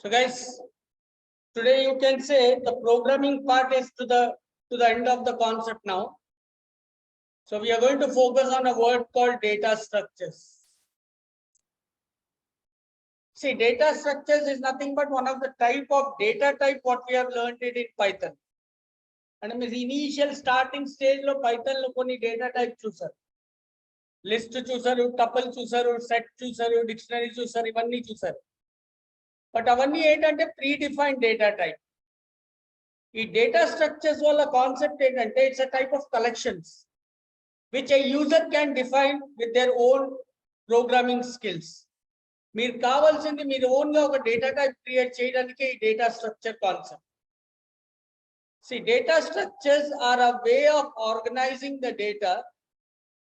So guys, today you can say the programming part is to the end of the concept now. So we are going to focus on a word called data structures. See, data structures is nothing but one of the type of data type what we have learned it in Python. And initial starting stage lo Python lo koni data type చూసారు. List చూసారు, tuple చూసారు, set చూసారు, dictionary చూసారు, ఇవన్నీ చూసారు. But అవన్నీ ఏంటంటే pre defined data type. ఈ డేటా స్ట్రక్చర్స్ వల్ల కాన్సెప్ట్ ఏంటంటే it's a type of collections which a user can define with their own programming skills. మీరు కావాల్సింది మీరు ఓన్ గా ఒక డేటా టైప్ క్రియేట్ చేయడానికి ఈ data structure concept. See, data structures are a way of organizing the data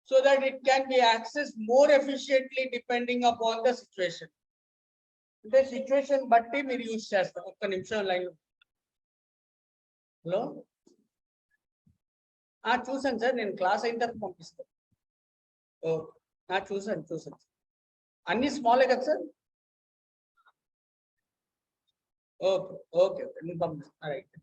so that it can be accessed more efficiently depending upon the situation. The situation బట్టి మీరు use చేస్తారు. ఒక్క నిమిషం line. Hello, చూసాను sir, నేను class అయిన తర్వాత పంపిస్తాను. చూసాను అన్ని స్మాలే కదా సార్? ఓకే ఓకే నేను పంపిస్తాను. Right.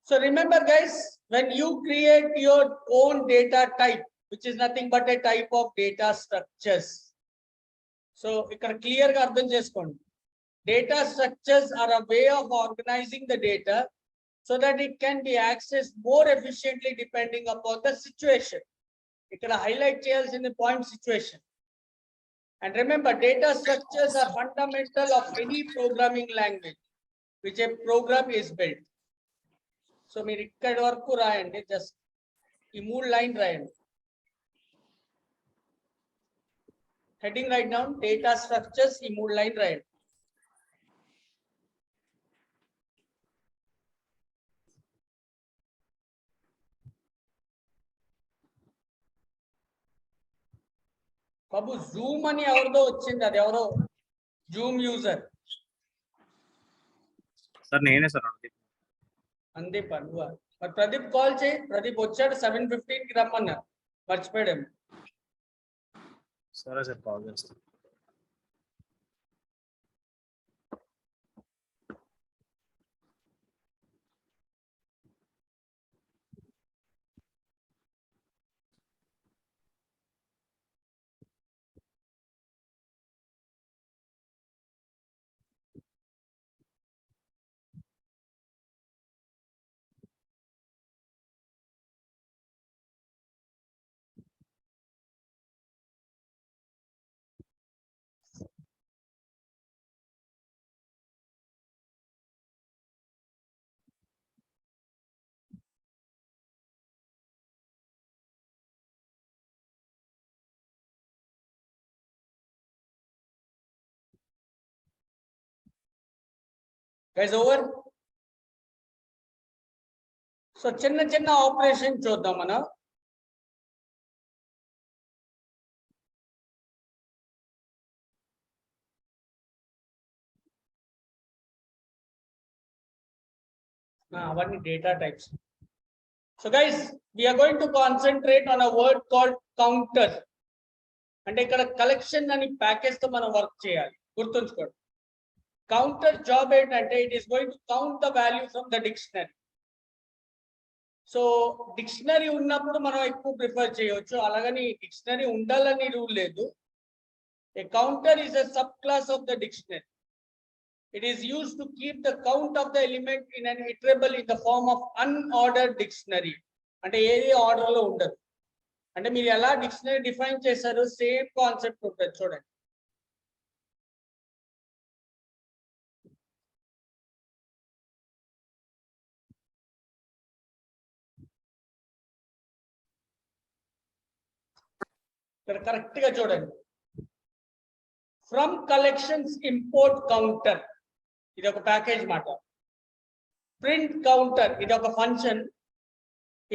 So remember guys, when you create your own data type, which is nothing but a type of data structures. So ikkada clear ga ardham cheskondi. Data structures are a way of organizing the data so that it can be accessed more efficiently depending upon the situation. Ikkada highlight cheyalsina point situation. And remember, data structures are fundamental of any programming language which a program is built. So మీరు ఇక్కడి వరకు రాయండి, just ఈ 3 line రాయండి. Heading right down data structures, ఈ 3 line రాయండి. బాబు Zoom అని ఎవరిదో వచ్చింది, అది ఎవరో జూమ్ యూజర్. సార్ నేనే సార్. అందీప్ అనువా. మరి ప్రదీప్ కాల్ చేయి. ప్రదీప్ వచ్చాడు 7:15కి రమ్మన్నారు, మర్చిపోయాడు. సరే సార్, కాల్ చేస్తాను. Guys over. సో చిన్న చిన్న ఆపరేషన్ చూద్దాం మనం. అవన్నీ data types. So guys, we're going to concentrate on a word called counter. అంటే ఇక్కడ కలెక్షన్ అని ప్యాకేజ్ తో మనం వర్క్ చేయాలి, గుర్తుంచుకోండి. కౌంటర్ జాబ్ ఏంటంటే it is going to count the value from the dictionary. So dictionary ఉన్నప్పుడు మనం ఎక్కువ ప్రిఫర్ చేయవచ్చు, అలాగని డిక్షనరీ ఉండాలని రూల్ లేదు. A counter is a subclass of the dictionary. It is used to keep the count of the element in an iterable in the form of unordered dictionary. అంటే ఏది order లో ఉండదు. అంటే మీరు ఎలా dictionary define చేశారో same concept ఉంటుంది. చూడండి, ఇక్కడ కరెక్ట్ గా చూడండి. ఫ్రమ్ కలెక్షన్స్ ఇంపోర్ట్ కౌంటర్, ఇది ఒక ప్యాకేజ్ మాట. ప్రింట్ కౌంటర్, ఇది ఒక ఫంక్షన్.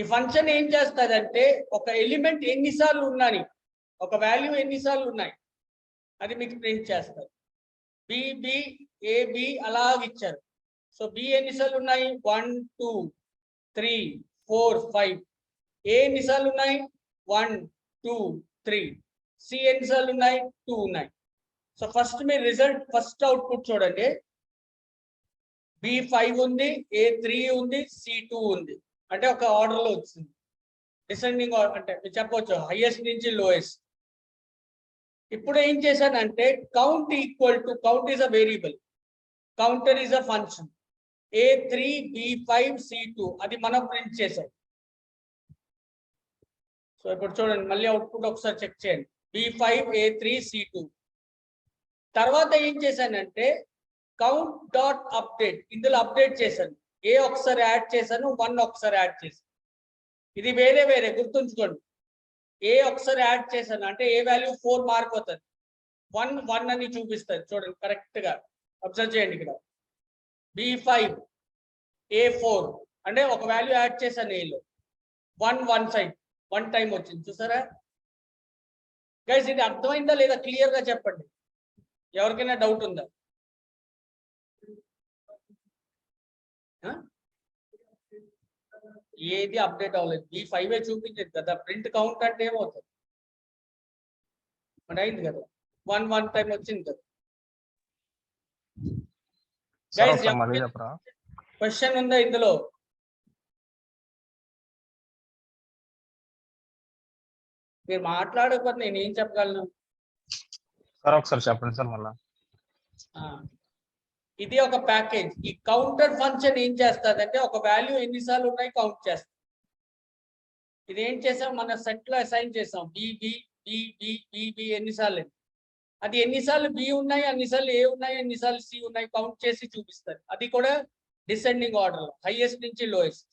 ఈ ఫంక్షన్ ఏం చేస్తుందంటే ఒక ఎలిమెంట్ ఎన్నిసార్లు ఉన్నాయి, ఒక వాల్యూ ఎన్నిసార్లు ఉన్నాయి అది మీకు ప్రింట్ చేస్తారు. బి ఏబి అలాగ ఇచ్చారు. సో బి ఎన్నిసార్లు ఉన్నాయి, 1 2 3 4 5. ఏ ఎన్నిసార్లు ఉన్నాయి, 1 2 3 సి ఎన్నిసార్లు ఉన్నాయి 2 ఉన్నాయి. సో ఫస్ట్ మీ రిజల్ట్ ఫస్ట్ అవుట్పుట్ చూడండి. B5 ఉంది, A3 ఉంది, C2 ఉంది. అంటే ఒక ఆర్డర్ లో వచ్చింది. డిసెండింగ్ అంటే మీరు చెప్పవచ్చు హైయెస్ట్ నుంచి లోయెస్ట్. ఇప్పుడు ఏం చేశానంటే count equal to count is a variable, counter is a function. A3 B5 C2 అది మనం ప్రింట్ చేసాం. సో ఇప్పుడు చూడండి మళ్ళీ అవుట్పుట్ ఒకసారి చెక్ చేయండి. B5 A3 C2 తర్వాత ఏం చేశానంటే కౌంట్ డాట్ అప్డేట్ ఇందులో అప్డేట్ చేశాను. ఏ ఒకసారి యాడ్ చేశాను, 1 ఒకసారి యాడ్ చేశాను. ఇది వేరే వేరే గుర్తుంచుకోండి. ఏ ఒకసారి యాడ్ చేశాను అంటే ఏ వాల్యూ 4 మారిపోతుంది, 1 అని చూపిస్తుంది. చూడండి కరెక్ట్ గా అబ్జర్వ్ చేయండి. ఇక్కడ B5 A4 అంటే ఒక వాల్యూ యాడ్ చేశాను ఏలో 1 సైడ్ 1 టైం వచ్చింది. చూసారా గైస్? ఇది అర్థమైందా లేదా క్లియర్ గా చెప్పండి. ఎవరికైనా డౌట్ ఉందా? ఏది అప్డేట్ అవ్వలేదు. B5 చూపించదు కదా. ప్రింట్ కౌంట్ అంటే ఏమవుతుంది? మరి అయింది కదా, 1 టైం వచ్చింది కదా. క్వశ్చన్ ఉందా ఇందులో? మీరు మాట్లాడకపోతే నేను ఏం చెప్పగలను? సార్ ఒకసారి చెప్పండి సార్ మళ్ళా. ఇది ఒక ప్యాకేజ్. ఈ కౌంటర్ ఫంక్షన్ ఏం చేస్తుందంటే ఒక వాల్యూ ఎన్నిసార్లు ఉన్నాయి కౌంట్ చేస్తుంది. ఇది ఏం చేసాం, మన సెట్ లో అసైన్ చేసాం బి ఎన్నిసార్లు, అది ఎన్నిసార్లు బి ఉన్నాయి అన్నిసార్లు ఏ ఉన్నాయి ఎన్నిసార్లు సి ఉన్నాయి కౌంట్ చేసి చూపిస్తారు. అది కూడా డిసెండింగ్ ఆర్డర్, హైయెస్ట్ నుంచి లోయెస్ట్.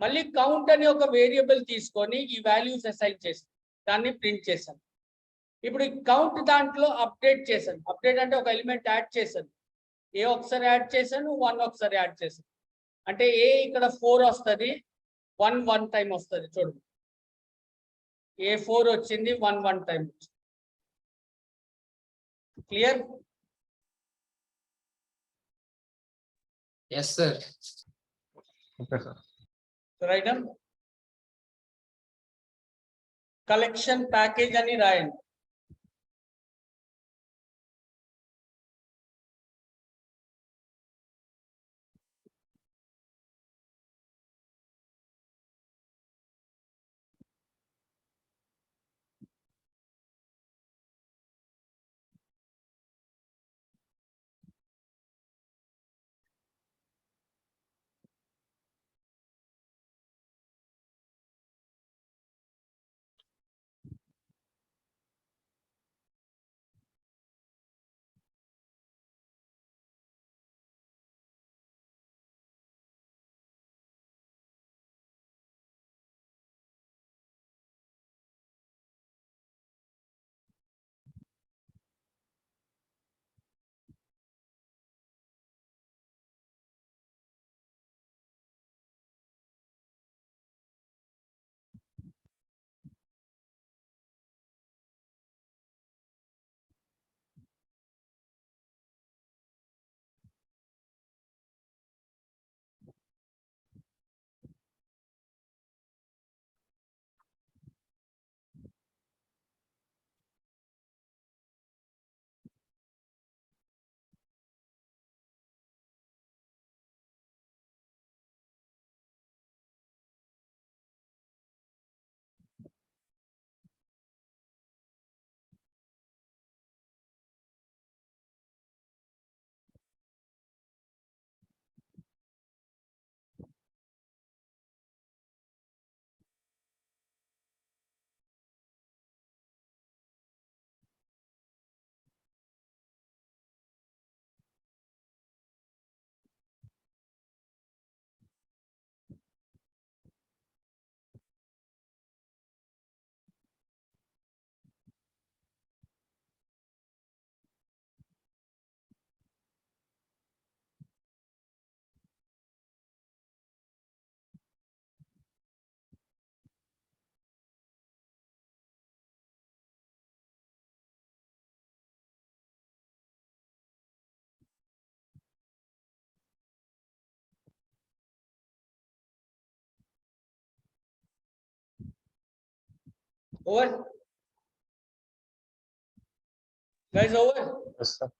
మళ్ళీ కౌంట్ అని ఒక వేరియబుల్ తీసుకొని ఈ వాల్యూస్ అసైన్ చేసి దాన్ని ప్రింట్ చేశాను. ఇప్పుడు ఈ కౌంట్ దాంట్లో అప్డేట్ చేశాను. అప్డేట్ అంటే ఒక ఎలిమెంట్ యాడ్ చేశాను. ఏ ఒకసారి యాడ్ చేశాను, 1 ఒకసారి యాడ్ చేశాను. అంటే ఏ ఇక్కడ 4 వస్తుంది, 1 టైం వస్తుంది. చూడండి A4 వచ్చింది, 1 టైం వచ్చింది. Clear? Yes sir. Okay sir. Right. Collection package అని రాయండి. Over. Guys, over. Yes sir.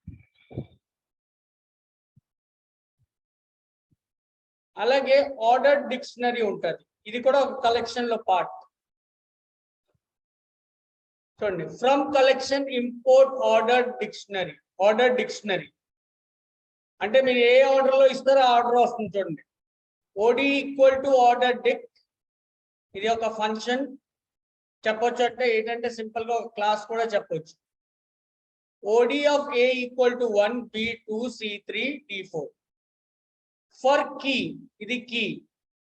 అలాగే ఆర్డర్ డిక్షనరీ ఉంటది, ఇది కూడా ఒక కలెక్షన్ లో పార్ట్. చూడండి, from collection import order dictionary. Order dictionary అంటే మీరు ఏ ఆర్డర్ లో ఇస్తారో ఆ ఆర్డర్ వస్తుంది. చూడండి, ఓడి ఈక్వల్ టు ఆర్డర్ డిక్, ఇది ఒక ఫంక్షన్ చెప్పొచ్చు. అంటే ఏంటంటే సింపుల్ గా ఒక క్లాస్ కూడా చెప్పొచ్చు. OD of A equal to 1 B2 C3 D4. For key, ఇది కీ.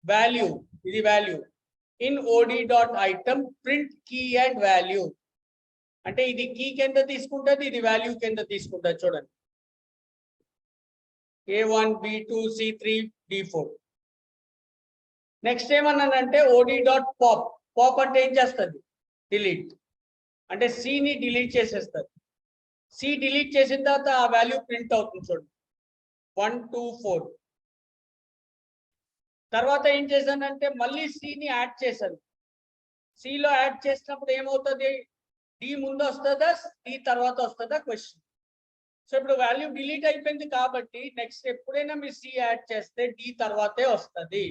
వాల్యూ, ఇది value. In OD dot item print key and value, అంటే ఇది కీ కింద తీసుకుంటుంది, ఇది వాల్యూ కింద తీసుకుంటుంది. చూడండి, A1 B2 C3 D4. Next ఏమన్నానంటే ఓడి డాట్ పాప్. పాప్ అంటే ఏం చేస్తుంది? డిలీట్, అంటే సిని డిలీట్ చేసేస్తుంది. సి డిలీట్ చేసిన తర్వాత ఆ వాల్యూ ప్రింట్ అవుతుంది. చూడండి, 1 2 4. తర్వాత ఏం చేశానంటే మళ్ళీ సిని యాడ్ చేశాను. సిలో యాడ్ చేసినప్పుడు ఏమవుతుంది? డి ముందు వస్తుందా, డి తర్వాత వస్తుందా క్వశ్చన్. సో ఇప్పుడు వాల్యూ డిలీట్ అయిపోయింది కాబట్టి నెక్స్ట్ ఎప్పుడైనా మీరు సి యాడ్ చేస్తే డి తర్వాతే వస్తుంది.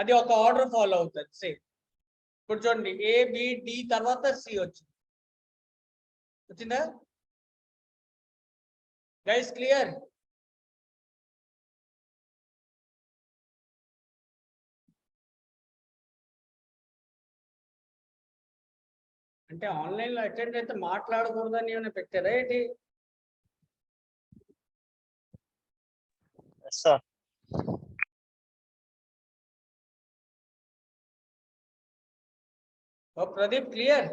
అది ఒక ఆర్డర్ ఫాలో అవుతుంది. సేమ్ ఇప్పుడు చూడండి, ఏ బి డి తర్వాత సి వచ్చిందా గైస్? క్లియర్? అంటే ఆన్లైన్ లో అటెండ్ అయితే మాట్లాడకూడదని ఏమైనా పెట్టారా ఏంటి? Yes sir. Pradeep, clear?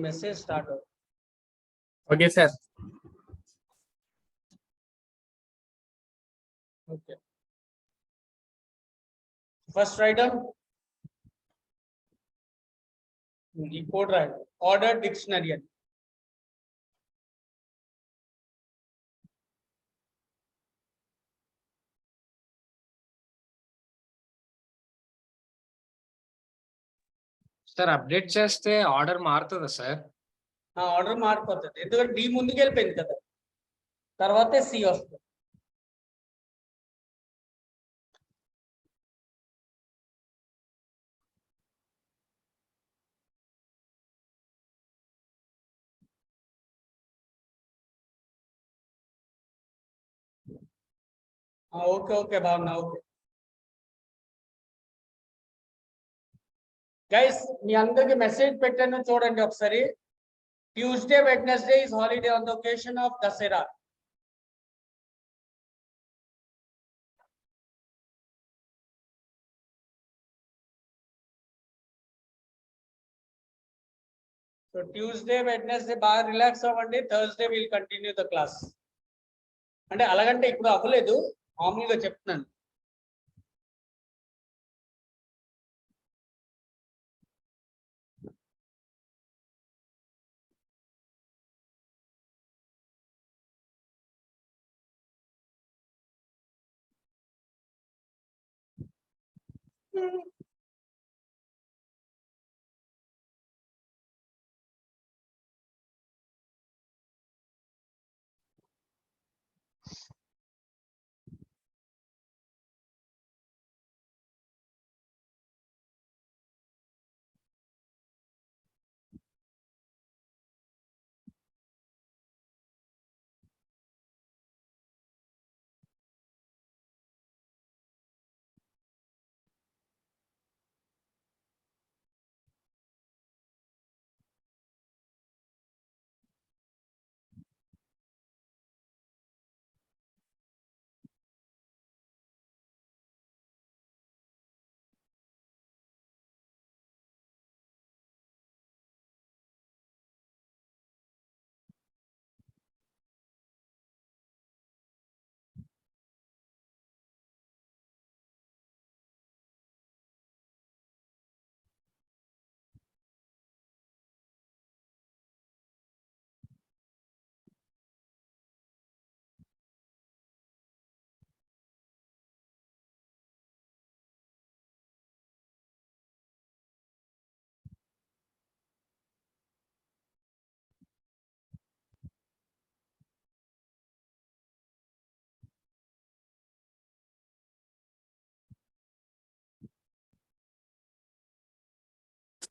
Message start. Okay sir. Okay, first writer ఈ కోడ్ రాయండి, ఆర్డర్ డిక్షనరీ అని. సార్ అప్డేట్ చేస్తే ఆర్డర్ మారుతుందా సార్? ఆర్డర్ మారిపోతుంది, ఎందుకంటే డి ముందుకు వెళ్ళిపోయింది కదా, తర్వాతే సి వస్తుంది. ఓకే ఓకే, బాగున్నా. ఓకే గైస్, మీ అందరికి మెసేజ్ పెట్టాను చూడండి ఒకసారి. Tuesday Wednesday is holiday on the occasion of Dasara. So Tuesday Wednesday బాగా రిలాక్స్ అవ్వండి. Thursday will continue the class. అంటే అలాగంటే ఇప్పుడు అవ్వలేదు, మామూలుగా చెప్తున్నాను.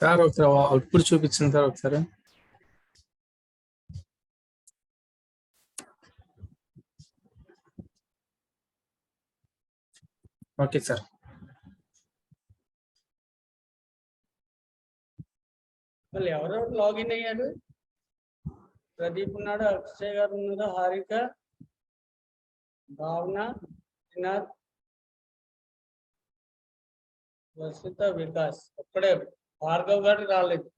సార్ ఒకసారి అవుట్పుట్ చూపించింది సార్ ఒకసారి. Okay sir. మళ్ళీ ఎవరెవరు లాగిన్ అయ్యారు? ప్రదీప్ ఉన్నాడు, అక్షయ్ గారు ఉన్నారు, హారిక, భావన, శ్రీనాథ్, వసుత, వికాస్. ఒక్కడే భార్గవ్ గారు రాలేదు.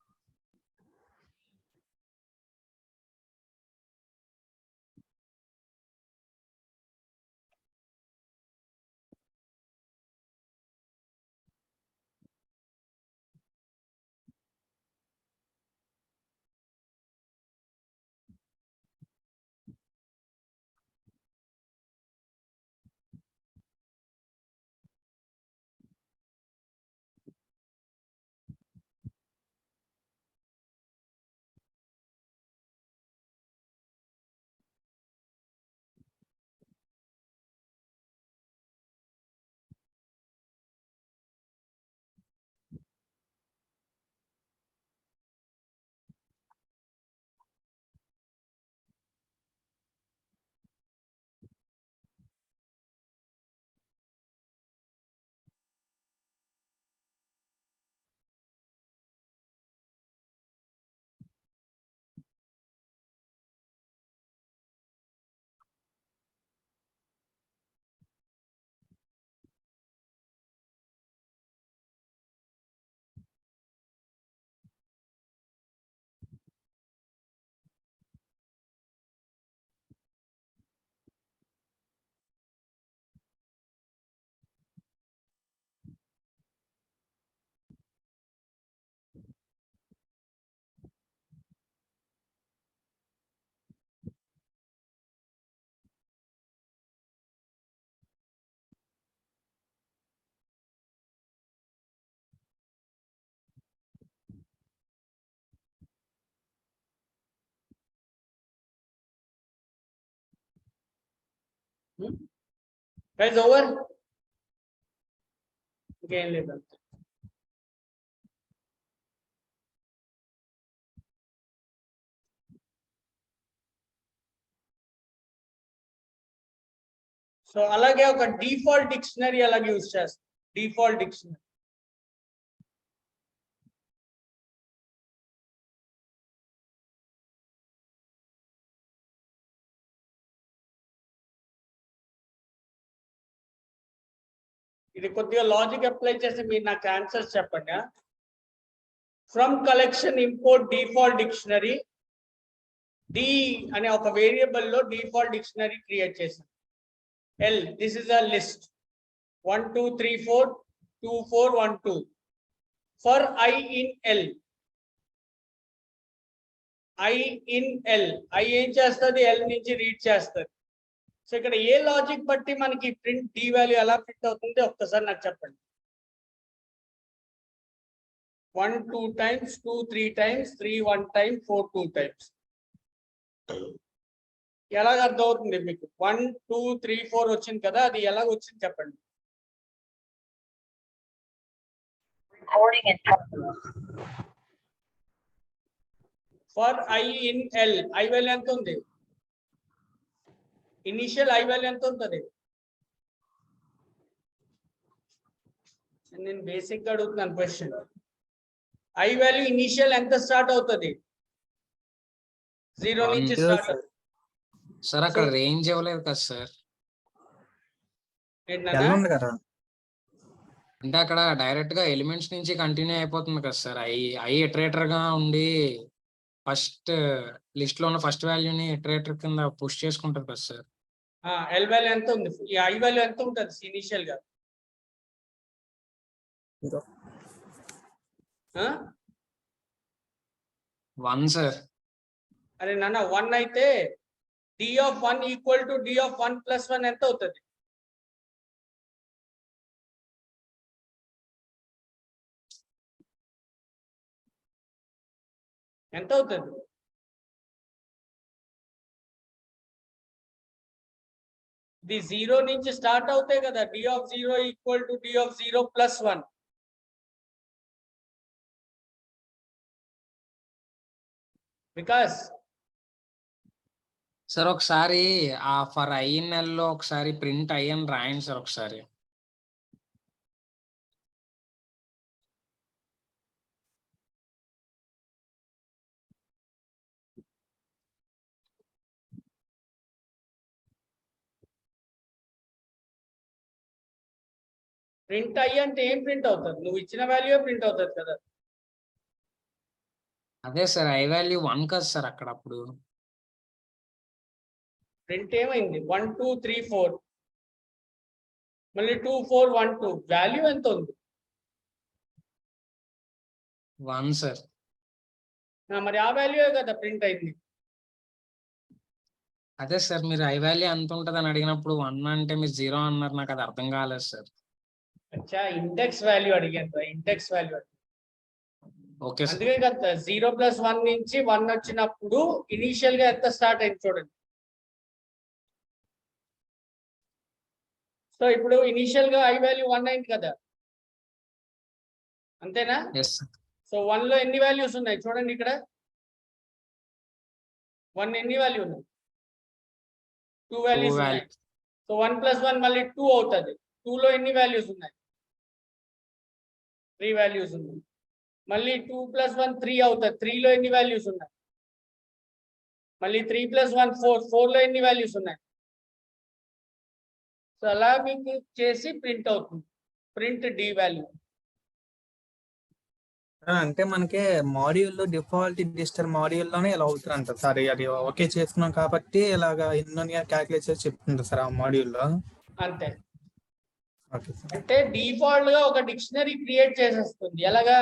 Guys over. ఇంకేం లేదు. సో అలాగే ఒక డిఫాల్ట్ డిక్షనరీ అలాగే యూజ్ చేస్తాం. డిఫాల్ట్ డిక్షనరీ ఇది కొద్దిగా లాజిక్ అప్లై చేసి మీరు నాకు ఆన్సర్స్ చెప్పండి. From collection import default dictionary. D అనే ఒక వేరియబుల్ లో డిఫాల్ట్ డిక్షనరీ క్రియేట్ చేశాను. L, this is a list 1 2 3 4 2 4 1 2 for I in L. I in L, I ఏం చేస్తుంది? ఎల్ నుంచి రీడ్ చేస్తుంది. సో ఇక్కడ ఏ లాజిక్ బట్టి మనకి ప్రింట్ డి వాల్యూ ఎలా ప్రింట్ అవుతుంది ఒక్కసారి నాకు చెప్పండి. 1 2 times, 2 3 times, 3 1 time, 4 2 times. ఎలాగ అర్థం అవుతుంది మీకు? 1 2 3 4 వచ్చింది కదా, అది ఎలాగ వచ్చింది చెప్పండి. For I in L, I value ఎంత ఉంది? ఇనిషియల్ ఐ వాల్యూ ఎంత ఉంటుంది? నేను బేసిక్ గా అడుగుతున్నాను క్వశ్చన్. ఐ వాల్యూ ఇనిషియల్ ఎంత స్టార్ట్ అవుతుంది? 0 నుంచి స్టార్ట్ అవుతుంది. సార్ అక్కడ రేంజ్ ఇవ్వలేదు కదా సార్. L ఉంది కదా. అంటే అక్కడ డైరెక్ట్ గా ఎలిమెంట్స్ నుంచి కంటిన్యూ అయిపోతుంది కదా సార్. ఐ ఇటరేటర్ గా ఉండి ఫస్ట్ లిస్ట్ లో ఉన్న ఫస్ట్ వాల్యూని ఇటరేటర్ కింద పుష్ చేసుకుంటారు కదా సార్. ఎల్ వాల్యూ ఎంత ఉంది? ఈ ఐ వాల్యూ ఎంత ఉంటుంది ఇనిషియల్ గా? 1 సార్. అరే నాన్న 1 అయితే D of 1 equal to D of 1 plus 1 ఎంత అవుతుంది? ఎంత అవుతుంది? ఇది 0 నుంచి స్టార్ట్ అవుతాయి కదా. D of 0 equal to D of 0 plus 1. Vikas sir ఒకసారి ఆ ఫర్ ఐఎన్ఎల్ లో ఒకసారి ప్రింట్ అయ్యని రాయండి సార్ ఒకసారి. ప్రింట్ అయ్యి అంటే ఏం ప్రింట్ అవుతుంది? నువ్వు ఇచ్చిన వాల్యూ ప్రింట్ అవుతుంది కదా. అదే సార్ ఐ వాల్యూ 1 కదా సార్ అక్కడ అప్పుడు. ప్రింట్ ఏమైంది? 1 2 3 4 మళ్ళీ 2 4 1 2 వాల్యూ ఎంత ఉంది? 1 సార్. మరి ఆ వాల్యూ కదా ప్రింట్ అయింది. అదే సార్ మీరు ఐ వాల్యూ ఎంత ఉంటుంది అని అడిగినప్పుడు 1 అంటే మీరు 0 అన్నారు, నాకు అది అర్థం కాలేదు సార్. అచ్చా ఇండెక్స్ వాల్యూ అడిగాను, ఇండెక్స్ వాల్యూ. Okay sir. అందుకే కదా 0 + 1 నుంచి 1 వచ్చినప్పుడు ఇనీషియల్ గా ఎంత స్టార్ట్ అయింది చూడండి. సో ఇప్పుడు ఇనీషియల్ గా ఐ వాల్యూ 1 అయింది కదా, అంతేనా? Yes sir. సో 1 లో ఎన్ని వాల్యూస్ ఉన్నాయి చూడండి ఇక్కడ. 1 ఎన్ని వాల్యూ ఉన్నాయి? 2 వాల్యూస్ ఉన్నాయి. సో 1 + 1 మళ్ళీ 2 అవుతుంది. 2 లో ఎన్ని వాల్యూస్ ఉన్నాయి? 3 వాల్యూస్ ఉన్నాయి. మళ్ళీ 2 + 1 3 అవుతుంది. 3 లో ఎన్ని వాల్యూస్ ఉన్నాయి? మళ్ళీ 3 + 1 4. 4 లో ఎన్ని వాల్యూస్ ఉన్నాయి? సో అలా మీకు చేసి ప్రింట్ అవుతుంది. Print D value. అంటే మనకి మాడ్యూల్లో డిఫాల్ట్ డిజిటల్ మాడ్యూల్లోనే ఇలా అవుతుందంట సార్. అది ఓకే చేసుకున్నాం కాబట్టి ఇలాగా ఎన్నో క్యాలిక్యులేట్ చేసి చెప్తుంది సార్ ఆ మాడ్యూల్లో. అంతే. Okay sir. అంటే డిఫాల్ట్ గా ఒక డిక్షనరీ క్రియేట్ చేసేస్తుంది. ఎలాగా?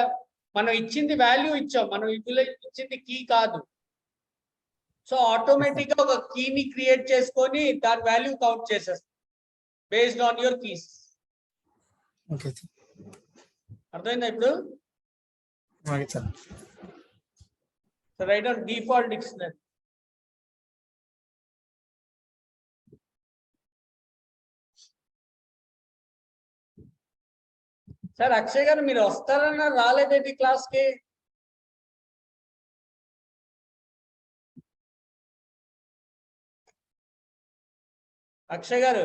మనం ఇచ్చింది వాల్యూ ఇచ్చాం, మనం ఇందులో ఇచ్చింది కీ కాదు. సో ఆటోమేటిక్ గా ఒక కీని క్రియేట్ చేసుకొని దాని వాల్యూ కౌంట్ చేసేస్తుంది based on your keys. Okay sir. అర్థమైందా ఇప్పుడు? Okay sir. So right on default dictionary. Sir Akshay గారు మీరు వస్తారన్నా రాలేదేంటి క్లాస్ కి? అక్షయ్ గారు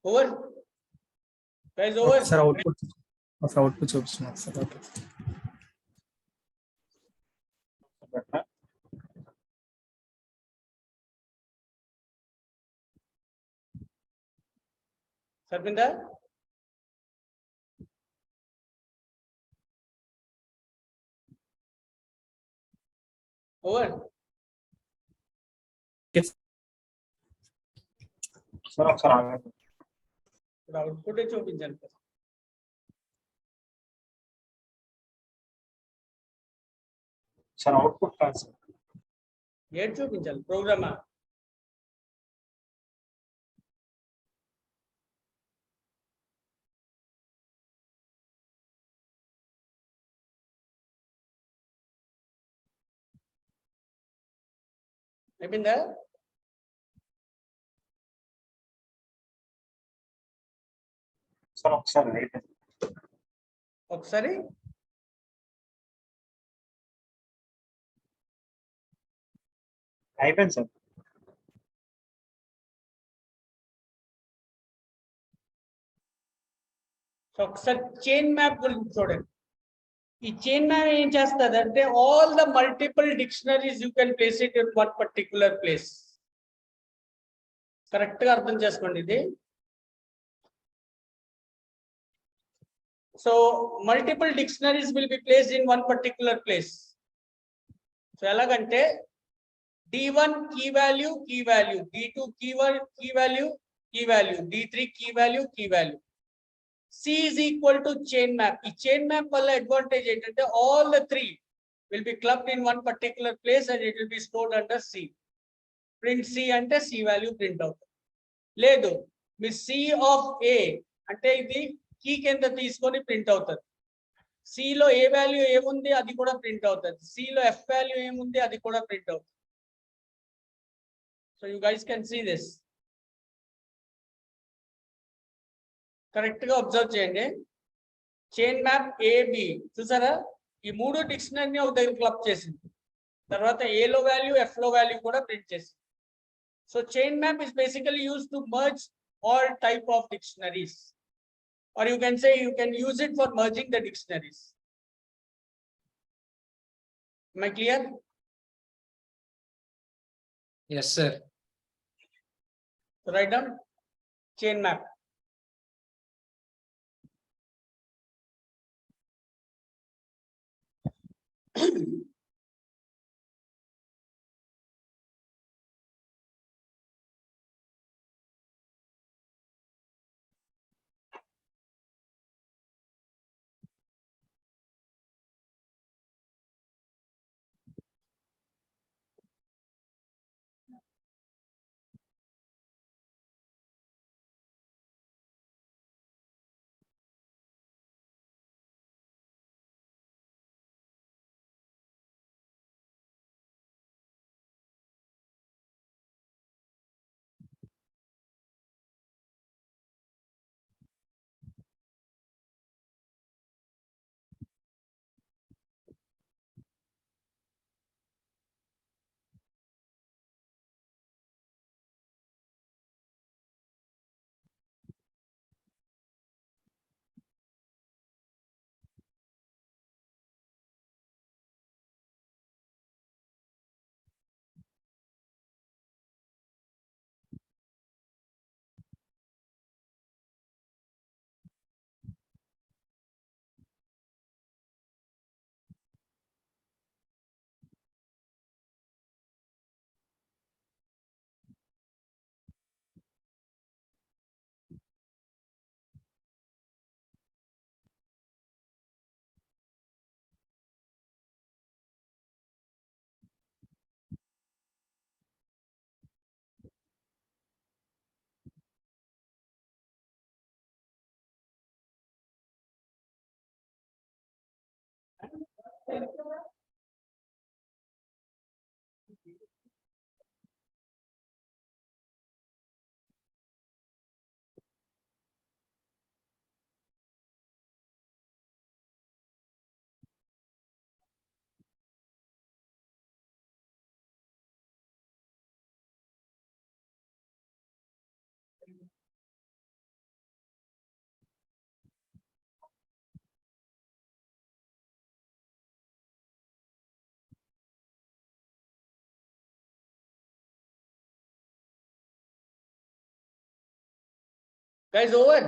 over guys, over. Sir output చూపిస్తున్నారు సార్. ఓకే సరిపోయిందా? ఓవర్. సార్ ఒకసారి ఆగండి. ఇప్పుడు అవుట్పుట్ చూపించాను కదా. సార్ అవుట్పుట్ కాదు సార్. ఏది చూపించాలి? ప్రోగ్రామా? అయిపోయిందా? సార్ ఒకసారి వెయిట్. ఒకసారి అయిపోయింది సార్. ఒకసారి చైన్ మ్యాప్ గురించి చూడండి. ఈ చైన్ మ్యాప్ ఏం చేస్తుంది అంటే all the multiple dictionaries you can place it in one particular place. Correct గా అర్థం చేసుకోండి ఇది. So multiple dictionaries will be placed in one particular place. So ఎలాగంటే D1 key value, D2 key value, D3 key value. C is equal to chain map. ఈ chain map వల్ల advantage ఏంటంటే all the three will be clubbed in one particular place and it will be stored under C. Print C అంటే C value print అవుతుంది. లేదు మీ C of A అంటే ఇది key కింద తీసుకొని ప్రింట్ అవుతుంది. C లో ఏ వాల్యూ ఏముంది అది కూడా ప్రింట్ అవుతుంది. C లో F వాల్యూ ఏముంది అది కూడా ప్రింట్ అవుతుంది. So you guys can see this. Correct గా అబ్జర్వ్ చేయండి. చైన్ మ్యాప్ AB చూసారా, ఈ మూడు డిక్షనరీని ఒక దగ్గర క్లబ్ చేసింది. తర్వాత A లో వాల్యూ F లో వాల్యూ కూడా ప్రింట్ చేసింది. So chain map is basically use to merge all type of dictionaries, or you can say you can use it for merging the dictionaries. Am I clear? Yes, sir. So write down chain map. Guys, over.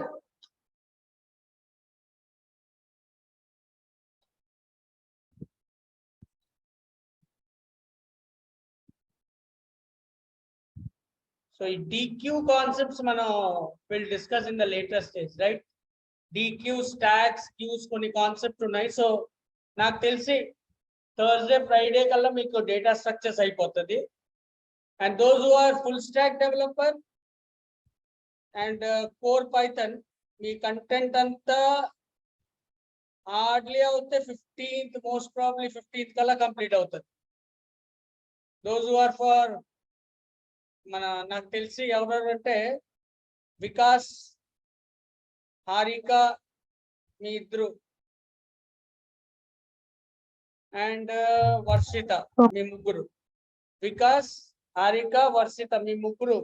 So DQ concepts we'll discuss in the later stage, right? DQ stacks, Qs కొన్ని concept ఉన్నాయి. So నాకు తెలిసి Thursday Friday కల్లా మీకు data structures అయిపోతుంది. And those who are full stack developer and core Python మీ content అంతా hardly అవుతే 15th మోస్ట్ ప్రాబ్లీ 15th కల్లా కంప్లీట్ అవుతుంది. దోస్ హూ ఆర్ ఫర్ నాకు తెలిసి ఎవరంటే వికాస్, హారిక మీ ఇద్దరు అండ్ వర్షిత మీ ముగ్గురు. వికాస్, హారిక, వర్షిత మీ ముగ్గురు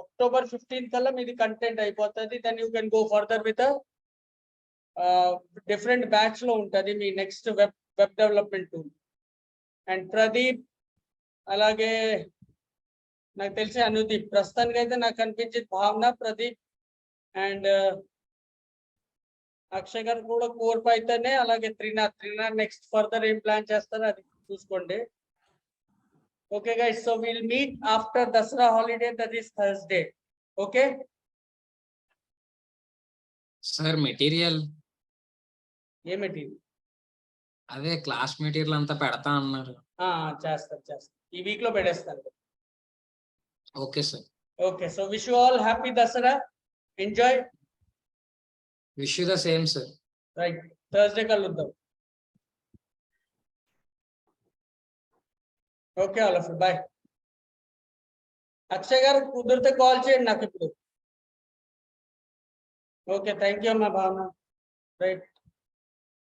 October 15th కల్లా మీది కంటెంట్ అయిపోతుంది. Then you can go further with different batch లో ఉంటది మీ next web development tool. And Pradeep అలాగే నాకు తెలిసి అనుదీప్, ప్రస్తుతానికి అయితే నాకు కనిపించింది భావన, ప్రదీప్ అండ్ అక్షయ్ గారు కూడా కోర్ పైతనే, అలాగే త్రినాథ్ నెక్స్ట్ ఫర్దర్ ఏం ప్లాన్ చేస్తారో అది చూసుకోండి. Okay guys, so will meet after Dasara holiday, that is Thursday. Okay sir material ఏమిటి అదే క్లాస్ మెటీరియల్ అంతా పెడతా అన్నారు. చేస్తారు ఈ వీక్ లో పెట్టేస్తారు. Okay sir. Okay, so wish you all happy Dasara, enjoy. Wish you the same sir. Right, Thursday కలుద్దాం. Okay all of you, bye. Akshay garu కుదిరితే కాల్ చేయండి నాకు ఇప్పుడు. ఓకే, థ్యాంక్ యూ అమ్మా భావన. రైట్.